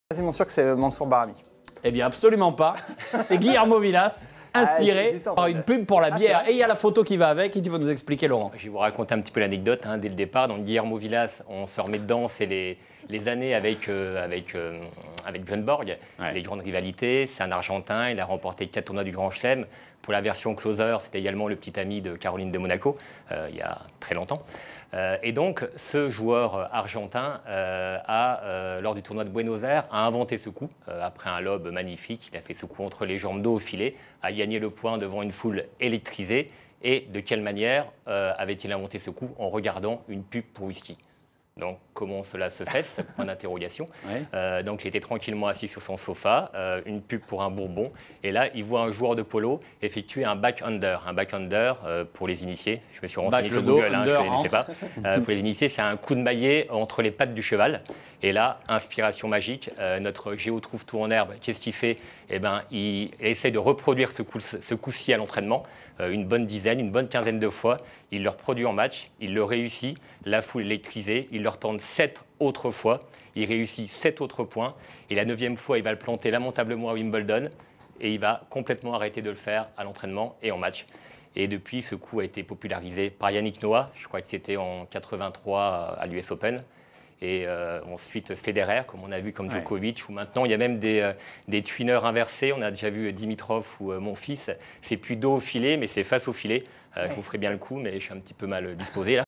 Quasiment sûr que c'est Mansour Barami. Eh bien, absolument pas. C'est Guillermo Villas, inspiré par une pub pour la bière. Et il y a la photo qui va avec et tu vas nous expliquer, Laurent. Je vais vous raconter un petit peu l'anecdote dès le départ. Donc, Guillermo Villas, on se remet dedans, c'est les années avec Björn Borg, les grandes rivalités. C'est un Argentin, il a remporté 4 tournois du Grand Chelem. Pour la version closer, c'était également le petit ami de Caroline de Monaco, il y a très longtemps. Et donc, ce joueur argentin lors du tournoi de Buenos Aires, a inventé ce coup. Après un lob magnifique, il a fait ce coup entre les jambes dos au filet, a gagné le point devant une foule électrisée. Et de quelle manière avait-il inventé ce coup? En regardant une pub pour whisky. Donc, comment cela se fait? C'est un point d'interrogation. Donc, il était tranquillement assis sur son sofa, une pub pour un bourbon. Et là, il voit un joueur de polo effectuer un back-under. Un back-under, pour les initiés, je me suis renseigné sur Google, je ne connaissais pas. Pour les initiés, c'est un coup de maillet entre les pattes du cheval. Et là, inspiration magique, notre Géo trouve tout en herbe. Qu'est-ce qu'il fait? Eh ben, il essaie de reproduire ce coup-ci à l'entraînement, une bonne quinzaine de fois. Il le reproduit en match, il le réussit, la foule électrisée, il le retente 7 autres fois, il réussit 7 autres points. Et la 9e fois, il va le planter lamentablement à Wimbledon et il va complètement arrêter de le faire à l'entraînement et en match. Et depuis, ce coup a été popularisé par Yannick Noah, je crois que c'était en 83 à l'US Open. Et ensuite Federer, comme on a vu, comme Djokovic, ou maintenant il y a même des twineurs inversés. On a déjà vu Dimitrov ou mon fils. C'est plus dos au filet, mais c'est face au filet. Je vous ferai bien le coup, mais je suis un petit peu mal disposé là.